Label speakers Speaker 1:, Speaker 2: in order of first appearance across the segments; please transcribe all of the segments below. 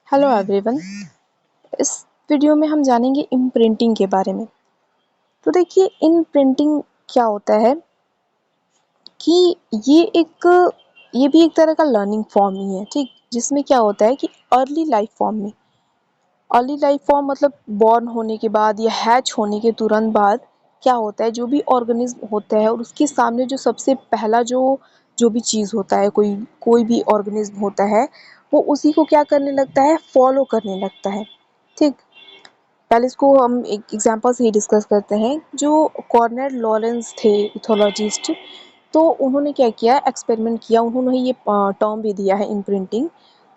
Speaker 1: Hello everyone. इस video में हम जानेंगे इम्प्रिंटिंग के बारे में। तो देखिए, इम्प्रिंटिंग क्या होता है कि ये एक ये भी एक तरह का लर्निंग फॉर्म ही है, ठीक। जिसमें क्या होता है कि अर्ली लाइफ फॉर्म मतलब बॉर्न होने के बाद या हैच होने के तुरंत बाद क्या होता है, जो भी ऑर्गेनिज्म होता है और उसके सामने जो सबसे पहला जो जो भी चीज़ होता है, कोई कोई भी ऑर्गेनिज्म होता है, वो उसी को क्या करने लगता है, फॉलो करने लगता है, ठीक। पहले इसको हम एक एग्जांपल से ही डिस्कस करते हैं। जो कॉर्नेल लॉरेंस थे इथोलॉजिस्ट, तो उन्होंने क्या किया, एक्सपेरिमेंट किया। उन्होंने ये टर्म भी दिया है इम्प्रिंटिंग।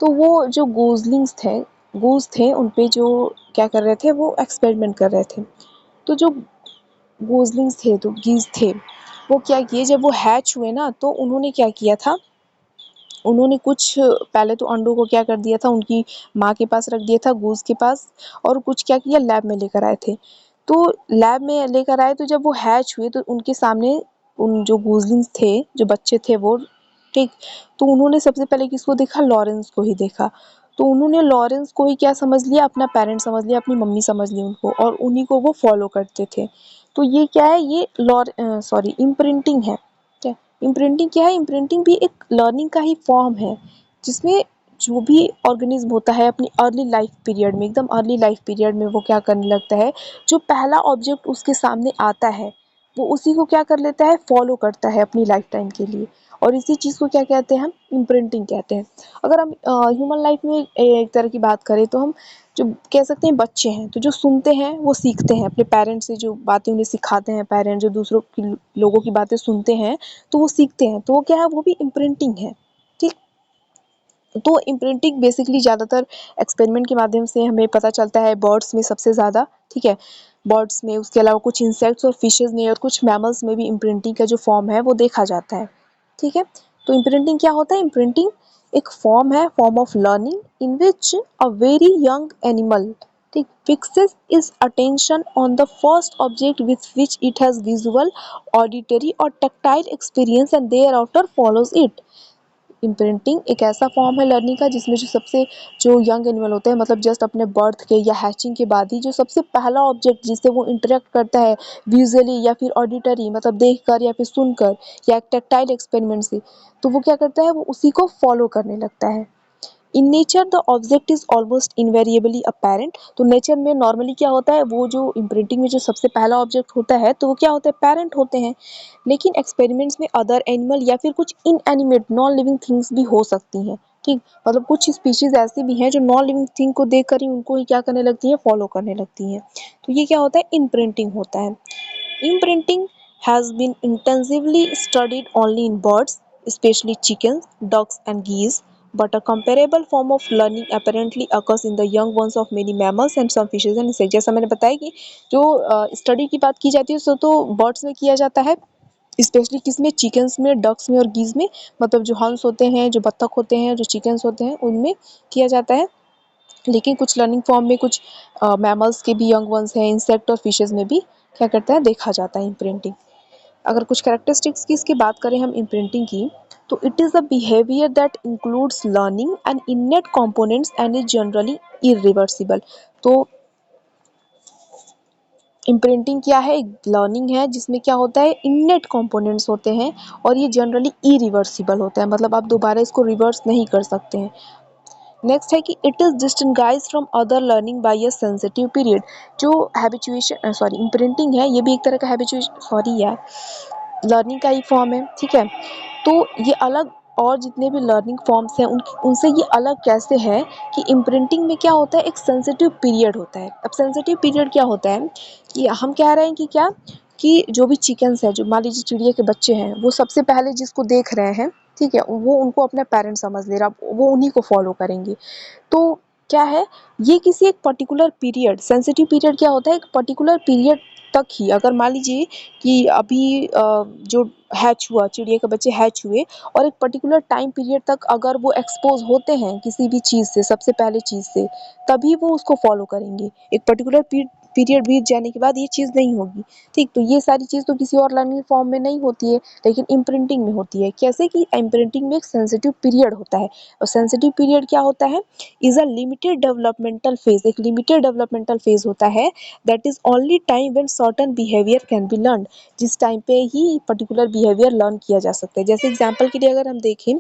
Speaker 1: तो वो जो गूज थे उन पे जो क्या कर रहे थे, वो एक्सपेरिमेंट कर रहे थे। तो जो गूजलिंग्स थे, तो गीज थे, वो क्या किए, जब वो हैच हुए ना, तो उन्होंने क्या किया था, उन्होंने कुछ पहले तो अंडों को क्या कर दिया था, उनकी माँ के पास रख दिया था, गूज़ के पास। और कुछ क्या किया, लैब में लेकर आए थे। तो लैब में लेकर आए, तो जब वो हैच हुए तो उनके सामने उन जो गूज़लिंग्स थे, जो बच्चे थे वो, ठीक। तो उन्होंने सबसे पहले किसको देखा, लॉरेंस को ही देखा। तो उन्होंने लॉरेंस को ही क्या समझ लिया, अपना पेरेंट समझ लिया, अपनी मम्मी समझ ली उनको, और उन्हीं को वो फॉलो करते थे। तो ये क्या है, ये इम्प्रिंटिंग है। क्या इम्प्रिंटिंग क्या है, इम्प्रिंटिंग भी एक लर्निंग का ही फॉर्म है, जिसमें जो भी ऑर्गेनिज्म होता है अपनी अर्ली लाइफ पीरियड में, एकदम अर्ली लाइफ पीरियड में, वो क्या करने लगता है, जो पहला ऑब्जेक्ट उसके सामने आता है वो उसी को क्या कर लेता है, फॉलो करता है अपनी लाइफ टाइम के लिए। और इसी चीज़ को क्या कहते हैं, हम इम्प्रिंटिंग कहते हैं। अगर हम ह्यूमन लाइफ में एक तरह की बात करें, तो हम जो कह सकते हैं, बच्चे हैं तो जो सुनते हैं वो सीखते हैं, अपने पेरेंट्स से जो बातें उन्हें सिखाते हैं पेरेंट्स, जो दूसरों की लोगों की बातें सुनते हैं तो वो सीखते हैं, तो वो क्या है, वो भी इम्प्रिंटिंग है, ठीक। तो इम्प्रिंटिंग बेसिकली ज़्यादातर एक्सपेरिमेंट के माध्यम से हमें पता चलता है, बर्ड्स में सबसे ज़्यादा, ठीक है। बर्ड्स में, उसके अलावा कुछ इंसेक्ट्स और फिशेज़ में और कुछ मैमल्स में भी इम्प्रिंटिंग का जो फॉर्म है वो देखा जाता है, ठीक है। तो इम्प्रिंटिंग क्या होता है, इम्प्रिंटिंग एक फॉर्म है, form of learning, in which a very young animal, ठीक, fixes its attention on the first object with which it has visual, auditory or tactile experience and thereafter follows it। Imprinting एक ऐसा form है learning का, जिसमें जो young animal होते हैं, मतलब जस्ट अपने बर्थ के या हैचिंग के बाद ही जो सबसे पहला ऑब्जेक्ट जिससे वो इंटरेक्ट करता है, विजुअली या फिर ऑडिटरी मतलब देखकर या फिर सुनकर, या एक टैक्टाइल एक्सपेरिमेंट से, तो वो क्या करता है, वो उसी को फॉलो करने लगता है। In nature the object is almost invariably apparent. तो नेचर में नॉर्मली क्या होता है, वो जो इम्प्रिंटिंग में जो सबसे पहला ऑब्जेक्ट होता है, तो वो क्या होता है, पेरेंट होते हैं। लेकिन एक्सपेरिमेंट्स में अदर एनिमल या फिर कुछ इनएनिमेट नॉन लिविंग थिंग्स भी हो सकती हैं, ठीक। मतलब कुछ स्पीशीज ऐसी भी हैं जो नॉन लिविंग थिंग को देख कर ही उनको ही क्या करने लगती हैं, फॉलो करने लगती हैं। तो ये क्या होता है, इम्प्रिंटिंग होता है। Imprinting has been intensively studied only in birds, especially chickens, ducks, and geese, but a comparable form of learning apparently occurs in the young ones of many mammals and some fishes and insects। जैसा मैंने बताया कि जो study की बात की जाती है, सो तो बर्ड्स में किया जाता है, स्पेशली किसमें, चिकन्स में, डक्स में और गीज में। मतलब जो हंस होते हैं, जो बत्तख होते हैं, जो चिकन्स होते हैं, उनमें किया जाता है। लेकिन कुछ लर्निंग फॉर्म में कुछ मैमल्स के भी यंग वंस हैं, इंसेक्ट और फिशेज में भी क्या करता है, देखा जाता है इम्प्रिंटिंग। अगर कुछ कैरेक्टरिस्टिक्स की इसकी बात करें हम इम्प्रिंटिंग की, तो it is a behaviour that includes learning and innate components and is generally irreversible. तो इम्प्रिंटिंग क्या है, एक लर्निंग है जिसमें क्या होता है, इननेट कंपोनेंट्स होते हैं, और ये जनरली इरिवर्सिबल होता है, मतलब आप दोबारा इसको रिवर्स नहीं कर सकते हैं। नेक्स्ट है कि it is distinguish from other learning by a sensitive period. जो हैबिचुएशन इम्प्रिंटिंग है, ये भी एक तरह का हैबिचुएशन लर्निंग का ही फॉर्म है, ठीक है। तो ये अलग, और जितने भी लर्निंग फॉर्म्स हैं उनसे ये अलग कैसे है कि इम्प्रिंटिंग में क्या होता है, एक सेंसिटिव पीरियड होता है। अब सेंसिटिव पीरियड क्या होता है, कि हम कह रहे हैं कि क्या, कि जो भी चिकन्स है, जो मान लीजिए चिड़िया के बच्चे हैं, वो सबसे पहले जिसको देख रहे हैं, ठीक है, वो उनको अपना पेरेंट समझ ले रहा, वो उन्हीं को फॉलो करेंगे। तो क्या है, ये किसी एक पर्टिकुलर पीरियड, सेंसिटिव पीरियड क्या होता है, एक पर्टिकुलर पीरियड तक ही। अगर मान लीजिए कि अभी जो हैच हुआ, चिड़िया के बच्चे हैच हुए, और एक पर्टिकुलर टाइम पीरियड तक अगर वो एक्सपोज होते हैं किसी भी चीज़ से, सबसे पहले चीज़ से, तभी वो उसको फॉलो करेंगे। एक पर्टिकुलर पीरियड बीत जाने के बाद ये चीज़ नहीं होगी, ठीक। तो ये सारी चीज़ तो किसी और लर्निंग फॉर्म में नहीं होती है, लेकिन इम्प्रिंटिंग में होती है। कैसे कि इम्प्रिंटिंग में एक सेंसिटिव पीरियड होता है, और सेंसिटिव पीरियड क्या होता है, is a limited developmental phase, एक लिमिटेड डेवलपमेंटल फेज होता है, that is only time when certain behaviour can be learn, जिस टाइम पे ही पर्टिकुलर बिहेवियर लर्न किया जा सकता है। जैसे एग्जांपल के लिए अगर हम देखें,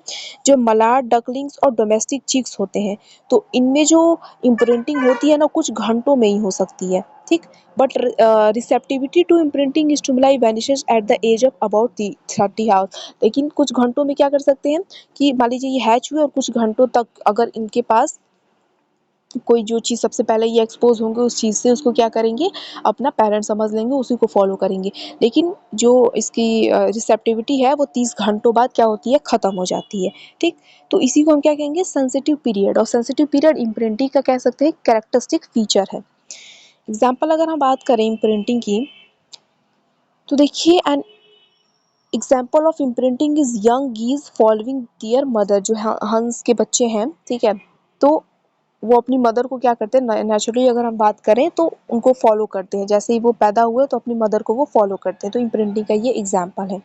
Speaker 1: जो मलार डकलिंग्स और डोमेस्टिक चिक्स होते हैं, तो इनमें जो इम्प्रिंटिंग होती है ना, कुछ घंटों में ही हो सकती है, ठीक। But receptivity to imprinting stimuli vanishes at the age of about 30 hours, लेकिन कुछ घंटों में क्या कर सकते हैं कि मान लीजिए ये हैच हुए और कुछ घंटों तक अगर इनके पास कोई जो चीज़ सबसे पहले ये एक्सपोज होंगे उस चीज़ से, उसको क्या करेंगे, अपना पेरेंट समझ लेंगे, उसी को फॉलो करेंगे। लेकिन जो इसकी रिसेप्टिविटी है वो 30 घंटों बाद क्या होती है, ख़त्म हो जाती है, ठीक। तो इसी को हम क्या कहेंगे, सेंसिटिव पीरियड। और सेंसिटिव पीरियड इम्प्रिंटिंग का कह सकते हैं कैरेक्टरिस्टिक फीचर है। एग्जाम्पल अगर हम बात करें इम्प्रिंटिंग की, तो देखिए an example of imprinting is young geese following their mother, जो हंस के बच्चे हैं, ठीक है, तो वो अपनी मदर को क्या करते हैं, नेचुरली अगर हम बात करें तो उनको फॉलो करते हैं, जैसे ही वो पैदा हुए तो अपनी मदर को वो फॉलो करते हैं, तो इम्प्रिंटिंग का ये एग्जाम्पल है।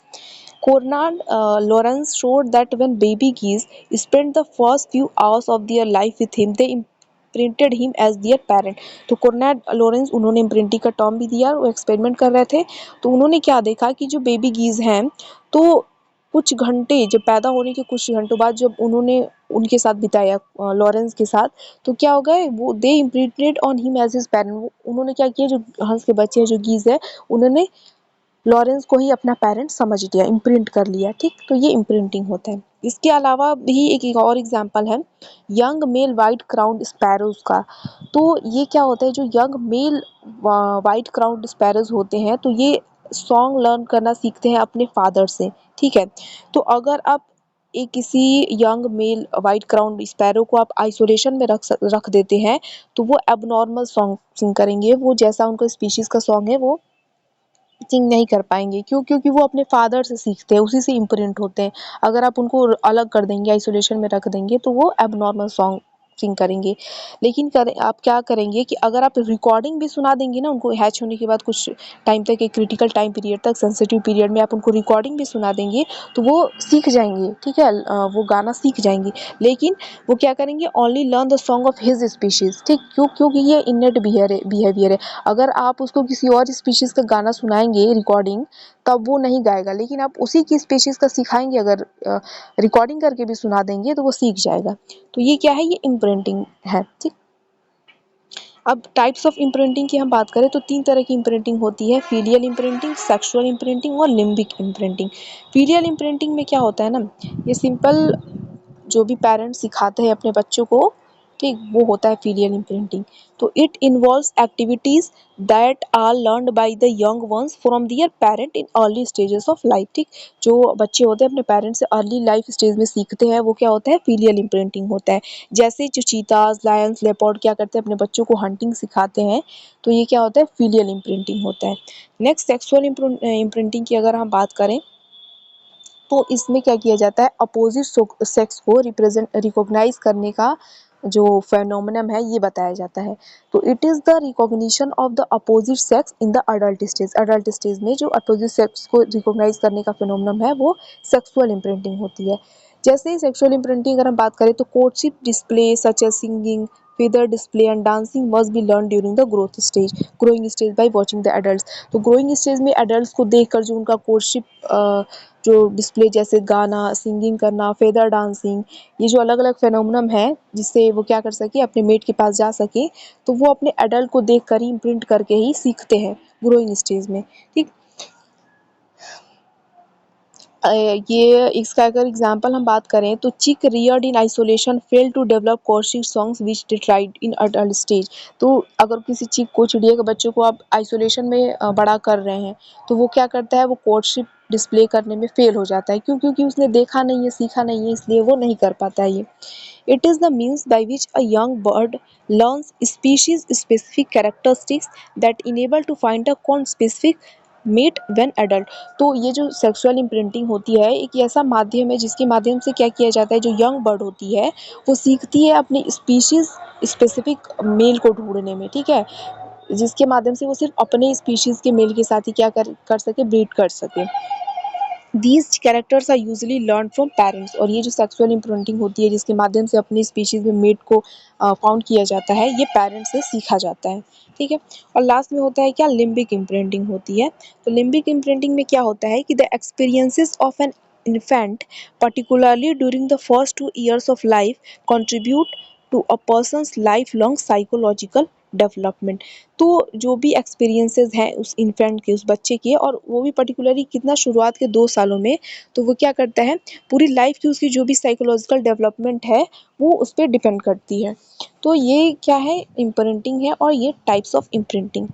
Speaker 1: Cornard Lorenz showed that when baby geese spent the first few hours of their life with him, they imprinted him as their parent। तो कोर्नाड लॉरेंस उन्होंने इम्प्रिंटिंग का टर्म भी दिया, वो एक्सपेरिमेंट कर रहे थे। तो उन्होंने क्या देखा कि जो बेबी गीज हैं, तो कुछ घंटे, जब पैदा होने के कुछ घंटों बाद जब उन्होंने उनके साथ बिताया, लॉरेंस के साथ, तो क्या हो गए वो, they imprinted on him as his parent. उन्होंने क्या किया, जो हंस के बच्चे हैं, जो गीज है, उन्होंने लॉरेंस को ही अपना पेरेंट समझ लिया, इम्प्रिंट कर लिया, ठीक। तो ये इम्प्रिंटिंग होता है। इसके अलावा भी एक और एग्जांपल है, young mail white crowned sparrows का। तो ये क्या होता है, जो young mail white crowned sparrows होते हैं, तो ये सॉन्ग लर्न करना सीखते हैं अपने फादर से, ठीक है। तो अगर आप एक किसी young mail white crowned sparrow को आप आइसोलेशन में रख देते हैं, तो वो एबनॉर्मल सॉन्ग सिंग करेंगे, वो जैसा उनका स्पीशीज का सॉन्ग है वो सिंग नहीं कर पाएंगे। क्यों? क्योंकि वो अपने फादर से सीखते हैं, उसी से इम्प्रिंट होते हैं। अगर आप उनको अलग कर देंगे, आइसोलेशन में रख देंगे, तो वो एबनॉर्मल सॉन्ग सिंग करेंगे। लेकिन आप क्या करेंगे कि अगर आप रिकॉर्डिंग भी सुना देंगे ना उनको, हैच होने के बाद कुछ टाइम तक, एक क्रिटिकल टाइम पीरियड तक, सेंसिटिव पीरियड में आप उनको रिकॉर्डिंग भी सुना देंगे, तो वो सीख जाएंगे, ठीक है, वो गाना सीख जाएंगे। लेकिन वो क्या करेंगे, only learn the song of his species, ठीक। क्योंकि ये इनेट बिहेवियर है। अगर आप उसको किसी और स्पीशीज का गाना सुनाएंगे रिकॉर्डिंग, तब वो नहीं गाएगा, लेकिन आप उसी की स्पीशीज का सिखाएंगे, अगर रिकॉर्डिंग करके भी सुना देंगे, तो वो सीख जाएगा। तो ये क्या है, ये इम्प्रिंटिंग है, ठीक। अब टाइप्स ऑफ इम्प्रिंटिंग की हम बात करें तो 3 तरह की इम्प्रिंटिंग होती है, फीलियल इम्प्रिंटिंग, सेक्सुअल इम्प्रिंटिंग और लिम्बिक इम्प्रिंटिंग। फीलियल इम्प्रिंटिंग में क्या होता है ना, ये सिंपल जो भी पेरेंट्स सिखाते हैं अपने बच्चों को, ठीक, वो होता है फीलियल इम्प्रिंटिंग। तो it involves activities that are learned by the young ones from their parent in early stages of life, ठीक। जो बच्चे होते हैं अपने पेरेंट्स से अर्ली लाइफ स्टेज में सीखते हैं, वो क्या होता है, फीलियल इम्प्रिंटिंग होता है। जैसे जो चीताज, लायंस, लेपर्ड क्या करते हैं, अपने बच्चों को हंटिंग सिखाते हैं, तो ये क्या होता है, फीलियल इम्प्रिंटिंग होता है। नेक्स्ट, सेक्सुअल इम्प्रिंटिंग की अगर हम बात करें, तो इसमें क्या किया जाता है, अपोजिट सेक्स को रिकॉग्नाइज करने का जो फेनोमेनन है, ये बताया जाता है। तो it is the recognition of the opposite sex in the adult stage. Adult stage में जो अपोजिट सेक्स को रिकॉग्नाइज करने का फेनोमेनन है, वो सेक्सुअल इम्प्रिंटिंग होती है। जैसे ही सेक्सुअल इम्प्रिंटिंग अगर हम बात करें, तो courtship display such as singing, feather display and dancing must be learned during the growing stage by watching the adults। तो ग्रोइंग स्टेज में एडल्ट्स को देखकर जो उनका कोर्टशिप जो डिस्प्ले, जैसे गाना, सिंगिंग करना, फेदर डांसिंग, ये जो अलग अलग फेनोमेनन है, जिससे वो क्या कर सके, अपने मेट के पास जा सके, तो वो अपने एडल्ट को देख कर ही, इम्प्रिंट करके ही सीखते हैं ग्रोइंग स्टेज में, ठीक। ये इसका अगर एग्जांपल हम बात करें, तो chick reared in isolation fail to develop courtship songs which they tried in adult stage. तो अगर किसी चिक को, चिड़िया के बच्चों को आप आइसोलेशन में बड़ा कर रहे हैं, तो वो क्या करता है, वो कोर्टशिप डिस्प्ले करने में फेल हो जाता है। क्यों? क्योंकि उसने देखा नहीं है, सीखा नहीं है, इसलिए वो नहीं कर पाता है ये। It is the means by which a young bird learns species specific characteristics that enable to find a conspecific mate when adult। तो ये जो सेक्सुअल इम्प्रिंटिंग होती है, एक ऐसा माध्यम है जिसके माध्यम से क्या किया जाता है, जो यंग बर्ड होती है वो सीखती है अपनी स्पीशीज स्पेसिफिक मेल को ढूंढने में, ठीक है। जिसके माध्यम से वो सिर्फ अपने स्पीशीज़ के मेल के साथ ही क्या कर सके, ब्रीड कर सके। These characters are usually learn from parents. और ये जो सेक्सुअल इम्प्रिंटिंग होती है जिसके माध्यम से अपनी स्पीशीज़ में मेट को फाउंड किया जाता है, ये पेरेंट्स से सीखा जाता है, ठीक है। और लास्ट में होता है क्या, लिम्बिक इम्प्रिंटिंग होती है। तो लिम्बिक इम्प्रिंटिंग में क्या होता है कि the experiences of an infant particularly during the first 2 years of life contribute to a person's lifelong psychological development. तो जो भी एक्सपीरियंसेस हैं उस इन्फेंट के, उस बच्चे के, और वो भी पर्टिकुलरली कितना, शुरुआत के 2 सालों में, तो वो क्या करता है, पूरी लाइफ की उसकी जो भी साइकोलॉजिकल डेवलपमेंट है वो उस पर डिपेंड करती है। तो ये क्या है, इम्प्रिंटिंग है, और ये टाइप्स ऑफ इम्प्रिंटिंग।